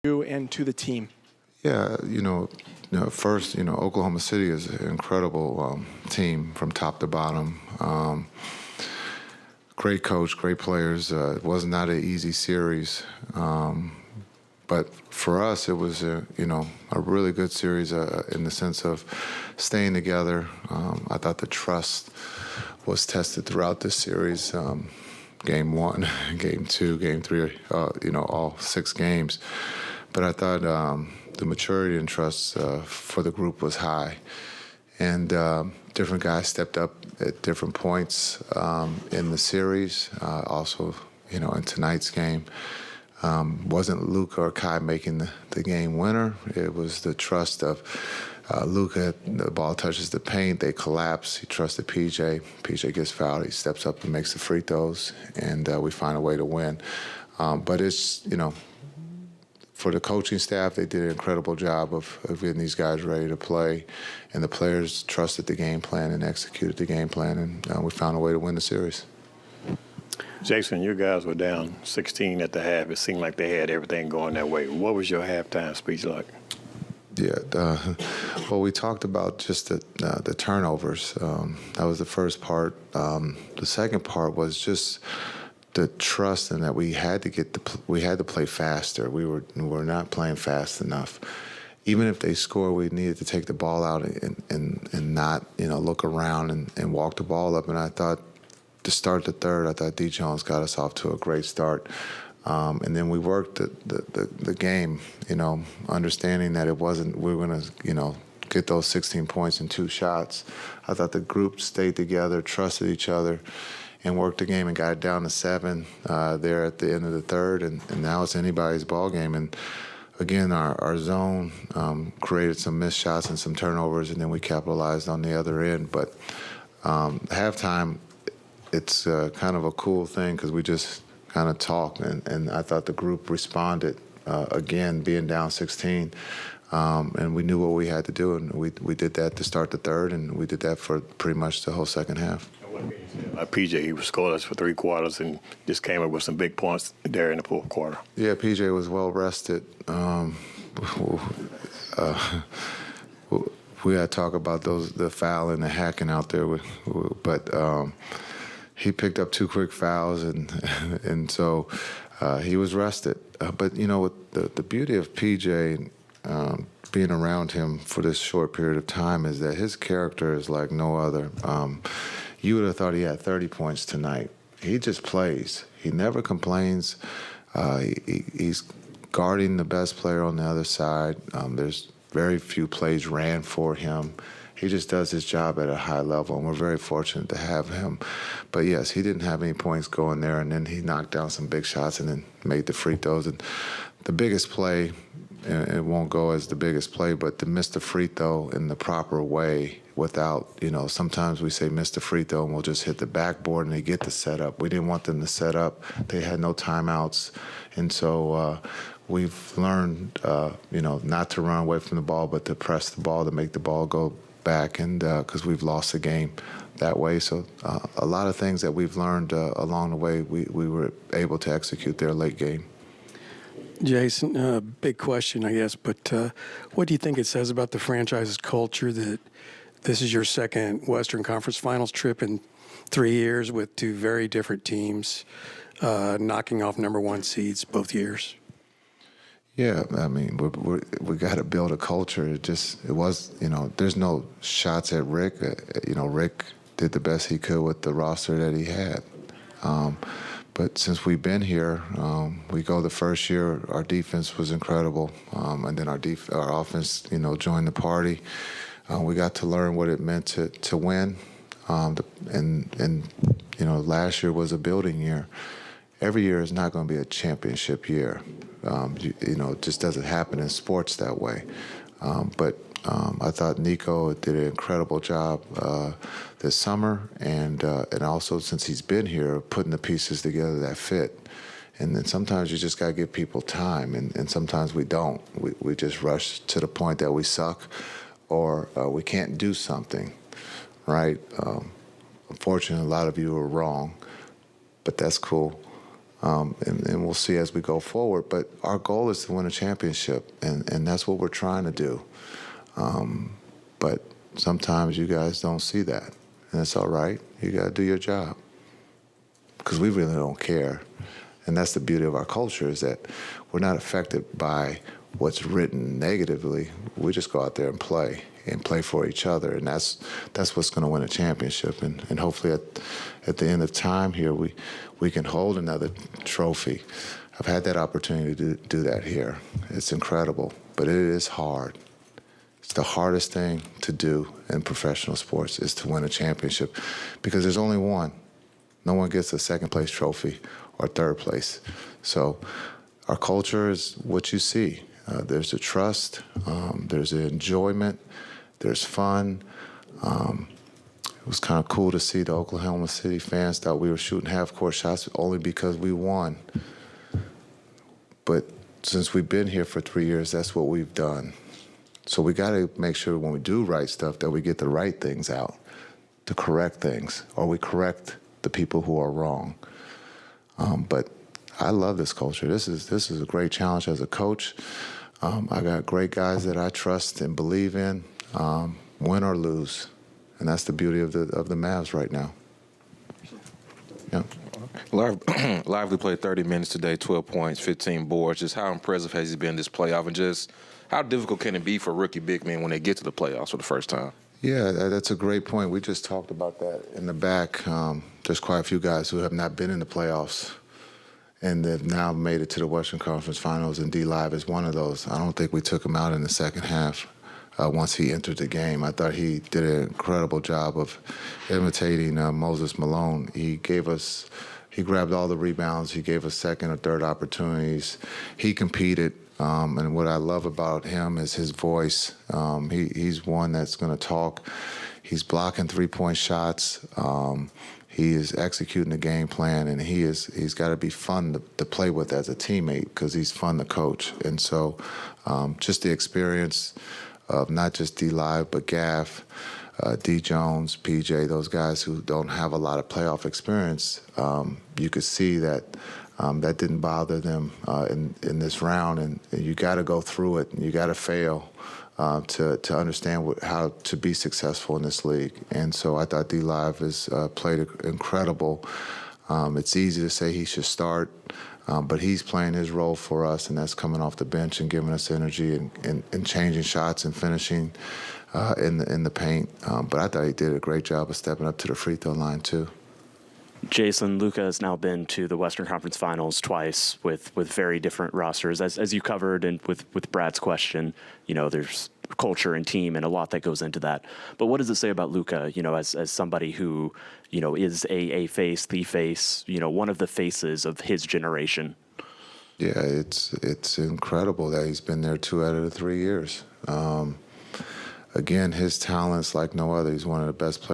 you and to the team? Yeah, first, Oklahoma City is an incredible team from top to bottom. Great coach, great players. It was not an easy series, but for us, it was a really good series in the sense of staying together. I thought the trust was tested throughout this series. Game 1, Game 2, Game 3, all 6 games. But I thought the maturity and trust for the group was high. And different guys stepped up at different points in the series. Also, in tonight's game, wasn't Luka or Kai making the game winner. It was the trust of Luka. The ball touches the paint, they collapse. He trusted PJ. PJ gets fouled. He steps up and makes the free throws, and we find a way to win. But it's, for the coaching staff, they did an incredible job of getting these guys ready to play, and the players trusted the game plan and executed the game plan, and we found a way to win the series. Jason, your guys were down 16 at the half. It seemed like they had everything going that way. What was your halftime speech like? Yeah, well, we talked about just the turnovers. That was the first part. The second part was just the trust in that we had to play faster. We were not playing fast enough. Even if they score, we needed to take the ball out and not look around and walk the ball up. And I thought to start the third, I thought D. Jones got us off to a great start. And then we worked the game, understanding that it wasn't we were going to get those 16 points in 2 shots. I thought the group stayed together, trusted each other, and worked the game and got it down to 7 there at the end of the third, and now it's anybody's ball game. And again, our zone created some missed shots and some turnovers, and then we capitalized on the other end. But halftime, it's kind of a cool thing because we just kind of talked, and I thought the group responded again, being down 16. And we knew what we had to do, and we did that to start the third, and we did that for pretty much the whole second half. PJ, he was scoreless for 3 quarters and just came up with some big points there in the 4th quarter. Yeah, PJ was well rested. We got to talk about the foul and the hacking out there, but he picked up 2 quick fouls, and so he was rested. But the beauty of PJ being around him for this short period of time is that his character is like no other. You would have thought he had 30 points tonight. He just plays. He never complains. He's guarding the best player on the other side. There's very few plays ran for him. He just does his job at a high level, and we're very fortunate to have him. But, yes, he didn't have any points going there, and then he knocked down some big shots and then made the free throws. And the biggest play, and it won't go as the biggest play, but to miss the free throw in the proper way without, sometimes we say miss the free throw and we'll just hit the backboard and they get the setup. We didn't want them to set up. They had no timeouts. And so we've learned, not to run away from the ball, but to press the ball, to make the ball go back, and because we've lost the game that way. So a lot of things that we've learned along the way, we were able to execute their late game. Jason, big question, I guess, but what do you think it says about the franchise's culture that this is your second Western Conference Finals trip in 3 years with 2 very different teams knocking off number 1 seeds both years? Yeah, I mean, we got to build a culture. There's no shots at Rick. Rick did the best he could with the roster that he had. But since we've been here, we go the first year, our defense was incredible, and then our offense, joined the party. We got to learn what it meant to win, and last year was a building year. Every year is not going to be a championship year. It just doesn't happen in sports that way. But I thought Nico did an incredible job this summer, and also since he's been here, putting the pieces together that fit. And then sometimes you just got to give people time, and sometimes we don't. We just rush to the point that we suck or we can't do something, right? Unfortunately, a lot of you are wrong, but that's cool. and we'll see as we go forward. But our goal is to win a championship, and that's what we're trying to do. But sometimes you guys don't see that, and it's all right. You got to do your job because we really don't care. And that's the beauty of our culture, is that we're not affected by what's written negatively. We just go out there and play for each other, and that's what's going to win a championship. And hopefully at the end of time here, we can hold another trophy. I've had that opportunity to do that here. It's incredible, but it is hard. It's the hardest thing to do in professional sports, is to win a championship, because there's only one. No one gets a second-place trophy or third place. So our culture is what you see. There's a trust, there's an enjoyment, there's fun. It was kind of cool to see the Oklahoma City fans thought we were shooting half-court shots only because we won. But since we've been here for 3 years, that's what we've done. So we got to make sure when we do right stuff that we get the right things out, to correct things, or we correct the people who are wrong. But I love this culture. This is a great challenge as a coach. I got great guys that I trust and believe in, win or lose, and that's the beauty of the Mavs right now. Yeah. Lively played 30 minutes today, 12 points, 15 boards. Just how impressive has he been this playoff, and just how difficult can it be for rookie big men when they get to the playoffs for the first time? Yeah, that's a great point. We just talked about that in the back. There's quite a few guys who have not been in the playoffs, and they've now made it to the Western Conference Finals, and D-Live is one of those. I don't think we took him out in the second half once he entered the game. I thought he did an incredible job of imitating Moses Malone. He grabbed all the rebounds. He gave us second or third opportunities. He competed. And what I love about him is his voice. He's one that's going to talk. He's blocking three-point shots. He is executing the game plan, and he's got to be fun to play with as a teammate, because he's fun to coach. And so just the experience of not just D-Live, but Gaff, D. Jones, PJ, those guys who don't have a lot of playoff experience, you could see that that didn't bother them in this round. And you got to go through it, and you got to fail to understand how to be successful in this league. And so I thought D-Live has played incredible. It's easy to say he should start, but he's playing his role for us, and that's coming off the bench and giving us energy and changing shots and finishing in the paint. But I thought he did a great job of stepping up to the free throw line too. Jason, Luka has now been to the Western Conference Finals twice with very different rosters. As you covered, and with Brad's question, there's culture and team and a lot that goes into that. But what does it say about Luka, as somebody who, is the face, one of the faces of his generation? Yeah, it's incredible that he's been there 2 out of the 3 years. Again, his talent's like no other. He's one of the best players